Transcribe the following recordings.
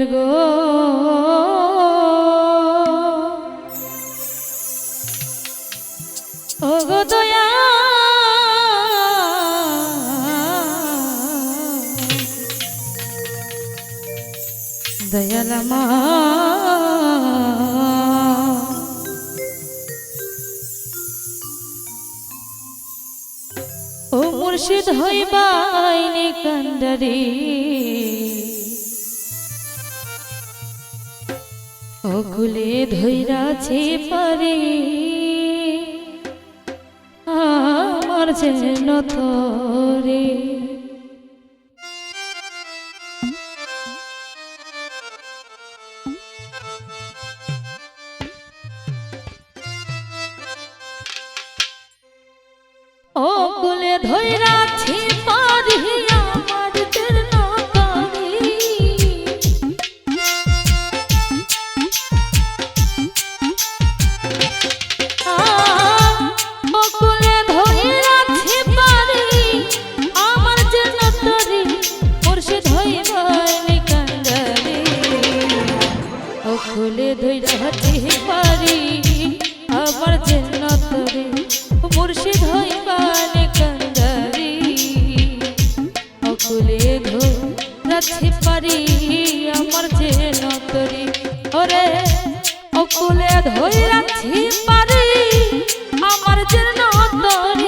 গো ও গো দয়া দয়ালামা ও মুর্শিদ হইবাইনি কান্ডারি ও কুলে ধৈরাছে পারে আমার যেন তোরে ও কুলে ধৈরাছে পারে আমার যেন খুলে ধৈরাতে পারি আমার যেন তোরে মুর্শিদ হইবানে কান্দারি খুলে ধৈরাতে পারি আমার যেন তোরে ওরে খুলে ধৈরাতে পারি আমার যেন তোরে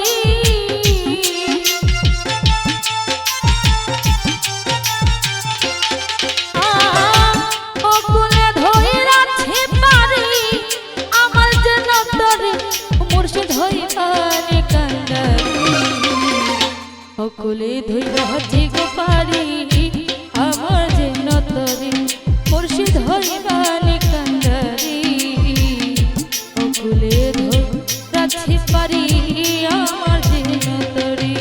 কুলে ধৈরাতে পারি আমার যেন তোরে মুর্শিদ হইবানে কান্দারি কুলে ধৈরাতে পারি আমার যেন তোরে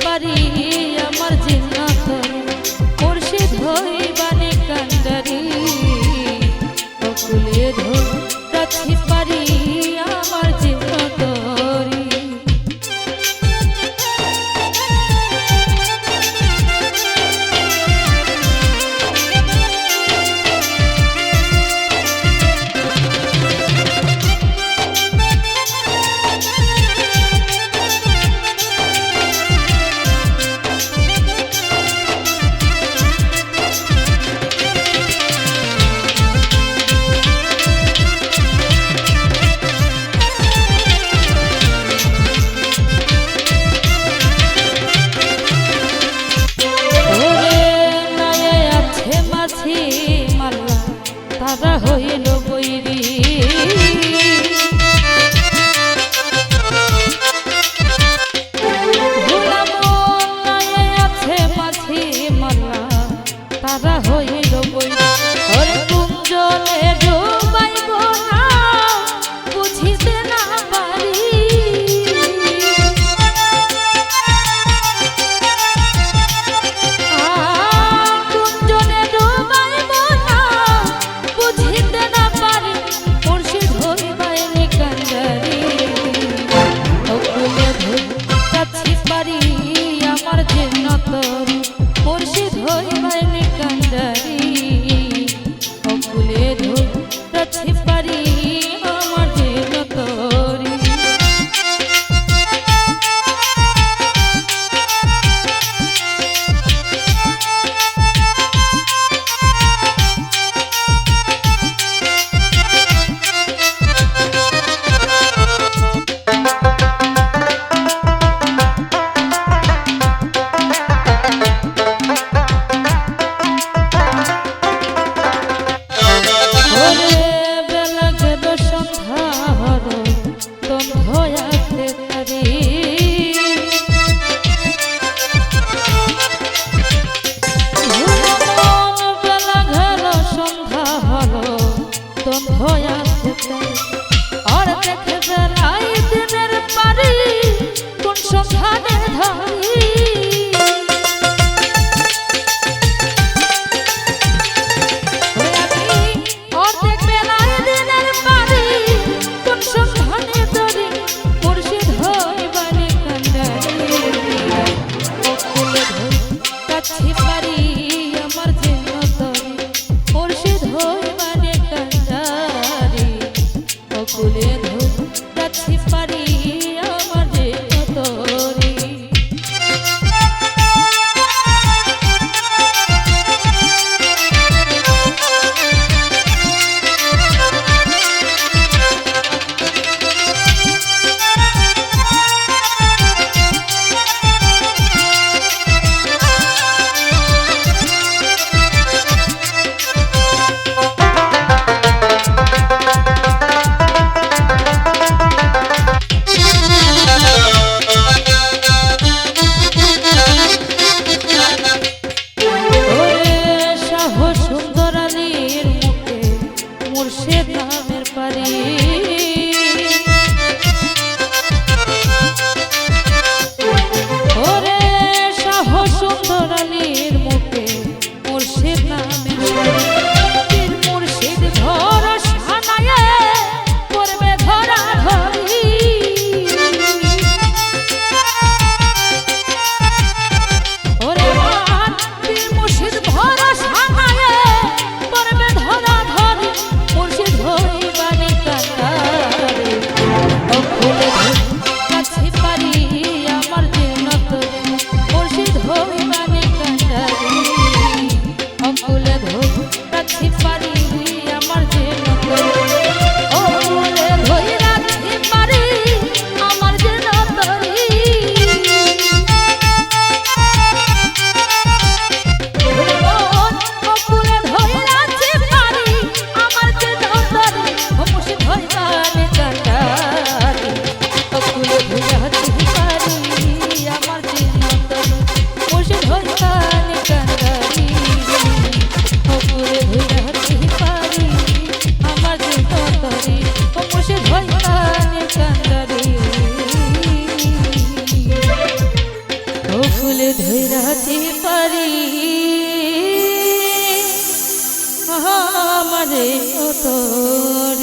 পারি আমার যেন তোরে মুর্শিদ হইবানে কান্দারি কুলে ধৈরাতে পারি আমার যেন তোরে তারা হইল বৈরী আছে মাঝি মালা তারা হইল বৈরী ওরে কুঞ্জলে ডুবাইব না বুঝিতে না পারি কুঞ্জলে ডুবাইব না বুঝিতে না পারি মুর্শিদ হইবানে কান্দারি কুলে ধৈরাতে পারি আমার যেন তোরে ফুল ধৈরাতে পারি আমারে তোর